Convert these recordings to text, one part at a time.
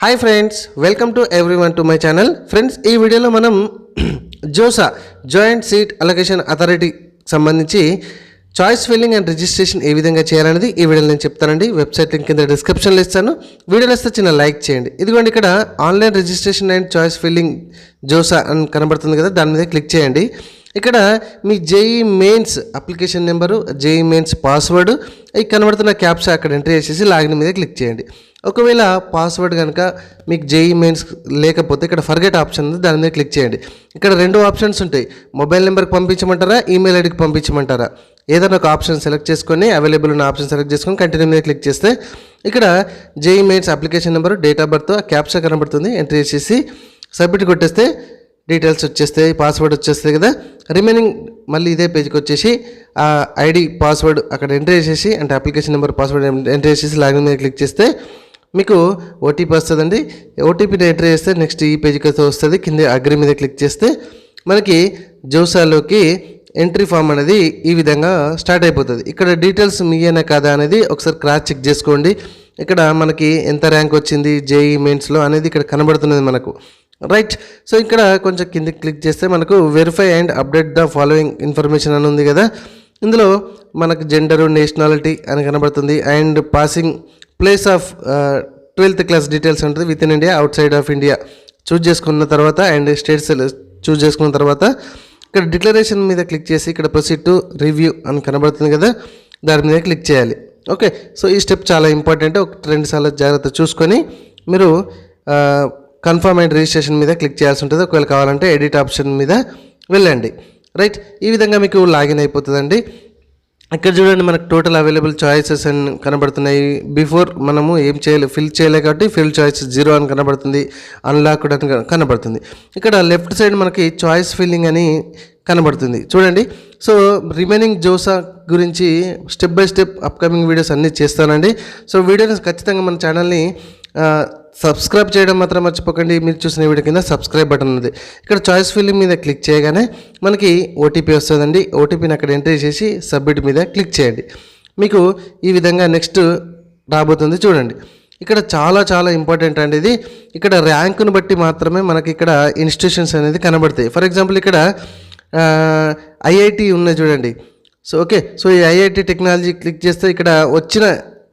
Hi friends, welcome to everyone to my channel. Friends, ఈ వీడియోలో మనం JoSAA joint seat allocation authority సంబంధించి choice filling and registration ఏ విధంగా చేయాలనేది ఈ వీడియోలో నేను చెప్తానండి. వెబ్సైట్ లింక్ కింద డిస్క్రిప్షన్లో ఇస్తాను. వీడియోలో ఇస్తే చిన్న లైక్ చేయండి. ఇదిగోండి, ఇక్కడ online registration and choice filling JoSAA అని కనబడుతుంది కదా, దాని మీద క్లిక్ చేయండి. ఇక్కడ మీ JEE mains application number, JEE mains password, ఈ కనబడుతున్న క్యాప్స్ అక్కడ ఎంట్రీ చేసేసి లాగిన్ మీద క్లిక్ చేయండి. ఒకవేళ పాస్వర్డ్ కనుక మీకు జేఈ మెయిన్స్ లేకపోతే ఇక్కడ ఫర్గెట్ ఆప్షన్ ఉంది, దాని మీద క్లిక్ చేయండి. ఇక్కడ రెండు ఆప్షన్స్ ఉంటాయి. మొబైల్ నెంబర్కి పంపించమంటారా, ఈమెయిల్ ఐడికి పంపించమంటారా? ఏదైనా ఒక ఆప్షన్ సెలెక్ట్ చేసుకొని అవైలబుల్ ఉన్న ఆప్షన్ సెలెక్ట్ చేసుకొని కంటిన్యూ మీద క్లిక్ చేస్తే ఇక్కడ JEE mains application number, date of birth, ఆ క్యాప్చా కనబడుతుంది, ఎంట్రీ చేసేసి సబ్మిట్ కొట్టేస్తే డీటెయిల్స్ వచ్చేస్తాయి, పాస్వర్డ్ వచ్చేస్తాయి కదా. రిమైనింగ్ మళ్ళీ ఇదే పేజ్కి వచ్చేసి ఆ ఐడి పాస్వర్డ్ అక్కడ ఎంట్రీ చేసేసి, అంటే అప్లికేషన్ నెంబర్ పాస్వర్డ్ ఎంట్రీ చేసేసి లాగిన్ మీద క్లిక్ చేస్తే మీకు ఓటీపీ వస్తుందండి. ఓటీపీని ఎంట్రీ చేస్తే నెక్స్ట్ ఈ పేజ్కి వస్తుంది. కింద అగ్రి మీద క్లిక్ చేస్తే మనకి జోసాలోకి ఎంట్రీ ఫామ్ అనేది ఈ విధంగా స్టార్ట్ అయిపోతుంది. ఇక్కడ డీటెయిల్స్ మీయేనా కాదా అనేది ఒకసారి క్రాస్ చెక్ చేసుకోండి. ఇక్కడ మనకి ఎంత ర్యాంక్ వచ్చింది జేఈ మెయిన్స్లో అనేది ఇక్కడ కనబడుతున్నది మనకు, రైట్. సో ఇక్కడ కొంచెం కిందకి క్లిక్ చేస్తే మనకు verify and update the following information అని ఉంది కదా. ఇందులో మనకు జెండరు, నేషనాలిటీ అని కనబడుతుంది, and passing place of 12th class details ఉంటుంది. Within India, outside of India choose చేసుకున్న తర్వాత అండ్ స్టేట్స్ చూజ్ చేసుకున్న తర్వాత ఇక్కడ డిక్లరేషన్ మీద క్లిక్ చేసి ఇక్కడ ప్రొసీడ్ టు రివ్యూ అని కనబడుతుంది కదా, దాని మీద క్లిక్ చేయాలి. ఓకే, సో ఈ స్టెప్ చాలా ఇంపార్టెంట్. ఒక 2 సార్లు జాగ్రత్త చూసుకొని మీరు కన్ఫర్మ్ అండ్ రిజిస్ట్రేషన్ మీద క్లిక్ చేయాల్సి ఉంటుంది. ఒకవేళ కావాలంటే ఎడిట్ ఆప్షన్ మీద వెళ్ళండి, రైట్. ఈ విధంగా మీకు లాగిన్ అయిపోతుందండి. ఇక్కడ చూడండి, మనకు టోటల్ అవైలబుల్ చాయిసెస్ అని కనబడుతున్నాయి. బిఫోర్ మనము ఏం చేయలేదు, ఫిల్ చేయలేదు కాబట్టి ఫిల్ చాయిస్ 0 అని కనబడుతుంది, అన్లాక్డ్ అని కనబడుతుంది. ఇక్కడ లెఫ్ట్ సైడ్ మనకి చాయిస్ ఫిల్లింగ్ అని కనబడుతుంది చూడండి. సో రిమైనింగ్ జోసా గురించి step by step upcoming videos అన్నీ చేస్తానండి. సో వీడియోని ఖచ్చితంగా మన ఛానల్ని సబ్స్క్రైబ్ చేయడం మాత్రం మర్చిపోకండి. మీరు చూసిన వీడియో కింద సబ్స్క్రైబ్ బటన్ ఉంది. ఇక్కడ చాయిస్ ఫిల్లింగ్ మీద క్లిక్ చేయగానే మనకి ఓటీపీ వస్తుందండి. ఓటీపీని అక్కడ ఎంట్రీ చేసి సబ్మిట్ మీద క్లిక్ చేయండి. మీకు ఈ విధంగా నెక్స్ట్ రాబోతుంది చూడండి. ఇక్కడ చాలా చాలా ఇంపార్టెంట్ అండి ఇది. ఇక్కడ ర్యాంకును బట్టి మాత్రమే మనకి ఇక్కడ ఇన్స్టిట్యూషన్స్ అనేది కనబడతాయి. ఫర్ ఎగ్జాంపుల్ ఇక్కడ ఐఐటి ఉన్నాయి చూడండి. సో ఓకే, సో ఈ ఐఐటి టెక్నాలజీ క్లిక్ చేస్తే ఇక్కడ వచ్చిన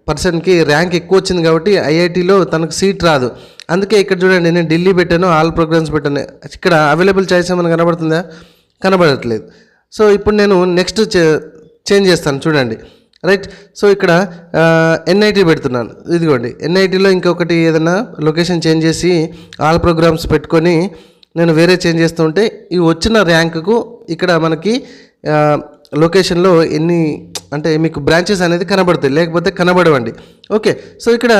పర్సన్కి ర్యాంక్ ఎక్కువ వచ్చింది కాబట్టి ఐఐటిలో తనకు సీట్ రాదు. అందుకే ఇక్కడ చూడండి, నేను ఢిల్లీ పెట్టాను, ఆల్ ప్రోగ్రామ్స్ పెట్టాను. ఇక్కడ అవైలబుల్ చాయిస్ ఏమైనా కనబడుతుందా? కనబడట్లేదు. సో ఇప్పుడు నేను నెక్స్ట్ చేంజ్ చేస్తాను చూడండి, రైట్. సో ఇక్కడ ఎన్ఐటి పెడుతున్నాను. ఇదిగోండి, ఎన్ఐటిలో ఇంకొకటి ఏదైనా లొకేషన్ చేంజ్ చేసి ఆల్ ప్రోగ్రామ్స్ పెట్టుకొని నేను వేరే చేంజ్ చేస్తుంటే ఈ వచ్చిన ర్యాంకుకు ఇక్కడ మనకి లొకేషన్లో ఎన్ని అంటే మీకు బ్రాంచెస్ అనేది కనబడతాయి, లేకపోతే కనబడవండి. ఓకే, సో ఇక్కడ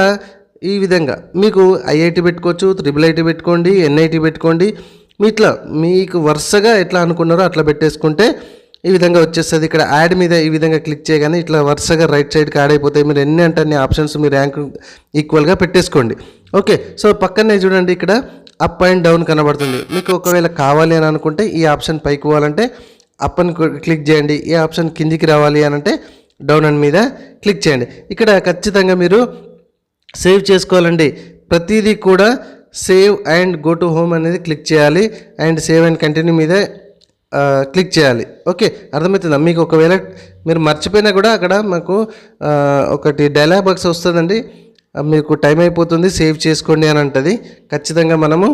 ఈ విధంగా మీకు ఐఐటి పెట్టుకోవచ్చు, IIIT పెట్టుకోండి, ఎన్ఐటి పెట్టుకోండి. మీ ఇట్లా మీకు వరుసగా ఎట్లా అనుకున్నారో అట్లా పెట్టేసుకుంటే ఈ విధంగా వచ్చేస్తుంది. ఇక్కడ యాడ్ మీద ఈ విధంగా క్లిక్ చేయగానే ఇట్లా వరుసగా రైట్ సైడ్కి యాడ్ అయిపోతాయి. మీరు ఎన్ని అంటే అన్ని ఆప్షన్స్ మీ ర్యాంక్ ఈక్వల్గా పెట్టేసుకోండి. ఓకే, సో పక్కనే చూడండి, ఇక్కడ అప్ అండ్ డౌన్ కనబడుతుంది. మీకు ఒకవేళ కావాలి అని అనుకుంటే ఈ ఆప్షన్ పైకి పోవాలంటే అప్ అని క్లిక్ చేయండి, ఈ ఆప్షన్ కిందికి రావాలి అని అంటే డౌన్ అని మీద క్లిక్ చేయండి. ఇక్కడ ఖచ్చితంగా మీరు సేవ్ చేసుకోవాలండి. ప్రతిదీ కూడా save and go to home అనేది క్లిక్ చేయాలి, అండ్ సేవ్ అండ్ కంటిన్యూ మీద క్లిక్ చేయాలి. ఓకే, అర్థమవుతుందా? మీకు ఒకవేళ మీరు మర్చిపోయినా కూడా అక్కడ మాకు ఒకటి డైలాగ్ బాక్స్ వస్తుందండి, మీకు టైం అయిపోతుంది సేవ్ చేసుకోండి అని అంటుంది. ఖచ్చితంగా మనము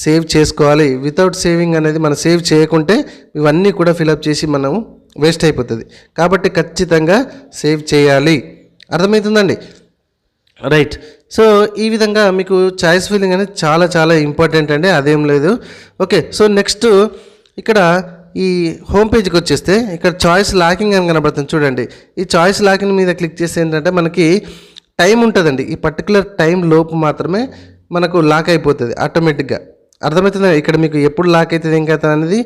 సేవ్ చేసుకోవాలి. వితౌట్ సేవింగ్ అనేది మనం సేవ్ చేయకుంటే ఇవన్నీ కూడా ఫిలప్ చేసి మనము వేస్ట్ అయిపోతుంది. కాబట్టి ఖచ్చితంగా సేవ్ చేయాలి. అర్థమవుతుందండి, రైట్. సో ఈ విధంగా మీకు చాయిస్ ఫిల్లింగ్ అనేది చాలా చాలా ఇంపార్టెంట్ అండి, అదేం లేదు. ఓకే, సో నెక్స్ట్ ఇక్కడ ఈ హోమ్ పేజ్కి వచ్చేస్తే ఇక్కడ చాయిస్ లాకింగ్ అని కనబడుతుంది చూడండి. ఈ చాయిస్ లాకింగ్ మీద క్లిక్ చేస్తే ఏంటంటే మనకి టైం ఉంటుందండి. ఈ పర్టికులర్ టైం లోపు మాత్రమే మనకు లాక్ అయిపోతుంది ఆటోమేటిక్గా. అర్థమవుతుంది, ఇక్కడ మీకు ఎప్పుడు లాక్ అవుతుంది ఏం కదా అనేది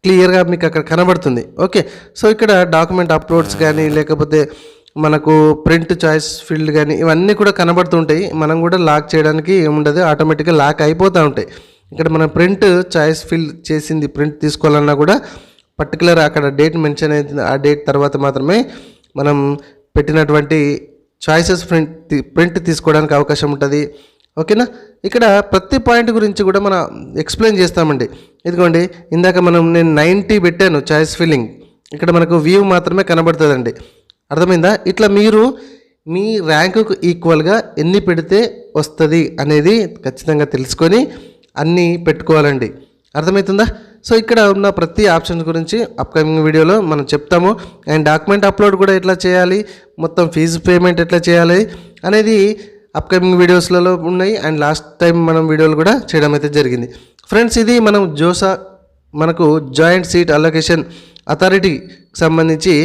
క్లియర్గా మీకు అక్కడ కనబడుతుంది. ఓకే, సో ఇక్కడ డాక్యుమెంట్ అప్లోడ్స్ కానీ లేకపోతే మనకు ప్రింట్ చాయిస్ ఫీల్డ్ కానీ ఇవన్నీ కూడా కనబడుతుంటాయి. మనం కూడా లాక్ చేయడానికి ఏముండదు, ఆటోమేటిక్గా లాక్ అయిపోతూ ఉంటాయి. ఇక్కడ మనం ప్రింట్ చాయిస్ ఫిల్ చేసింది ప్రింట్ తీసుకోవాలన్నా కూడా పర్టికులర్ అక్కడ డేట్ మెన్షన్ అవుతుంది. ఆ డేట్ తర్వాత మాత్రమే మనం పెట్టినటువంటి చాయిసెస్ ప్రింట్ తీసుకోవడానికి అవకాశం ఉంటుంది. ఓకేనా. ఇక్కడ ప్రతి పాయింట్ గురించి కూడా మనం ఎక్స్ప్లెయిన్ చేస్తామండి. ఇదిగోండి, ఇందాక నేను 90 పెట్టాను చాయిస్ ఫిల్లింగ్, ఇక్కడ మనకు వ్యూ మాత్రమే కనబడుతుందండి. అర్థమైందా? ఇట్లా మీరు మీ ర్యాంకుకు ఈక్వల్గా ఎన్ని పెడితే వస్తుంది అనేది ఖచ్చితంగా తెలుసుకొని అన్నీ పెట్టుకోవాలండి. అర్థమవుతుందా? సో ఇక్కడ ఉన్న ప్రతి ఆప్షన్స్ గురించి అప్కమింగ్ వీడియోలో మనం చెప్తాము. అండ్ డాక్యుమెంట్ అప్లోడ్ కూడా ఎట్లా చేయాలి, మొత్తం ఫీజు పేమెంట్ ఎట్లా చేయాలి అనేది అప్కమింగ్ వీడియోస్లలో ఉన్నాయి. అండ్ లాస్ట్ టైం మనం వీడియోలు కూడా చేయడం అయితే జరిగింది. ఫ్రెండ్స్, ఇది మనం జోసా మనకు జాయింట్ సీట్ అలొకేషన్ అథారిటీకి సంబంధించి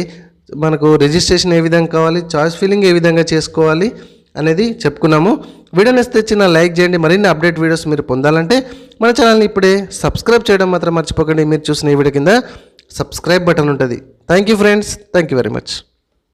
మనకు రిజిస్ట్రేషన్ ఏ విధంగా కావాలి, చాయిస్ ఫిల్లింగ్ ఏ విధంగా చేసుకోవాలి అనేది చెప్పుకున్నాము. వీడియో నచ్చితే చిన్న లైక్ చేయండి. మరిన్ని అప్డేట్ వీడియోస్ మీరు పొందాలంటే మన ఛానల్ని ఇప్పుడే సబ్స్క్రైబ్ చేయడం మాత్రం మర్చిపోకండి. మీరు చూసిన ఈ వీడియో కింద సబ్స్క్రైబ్ బటన్ ఉంటుంది. Thank you friends, thank you very much.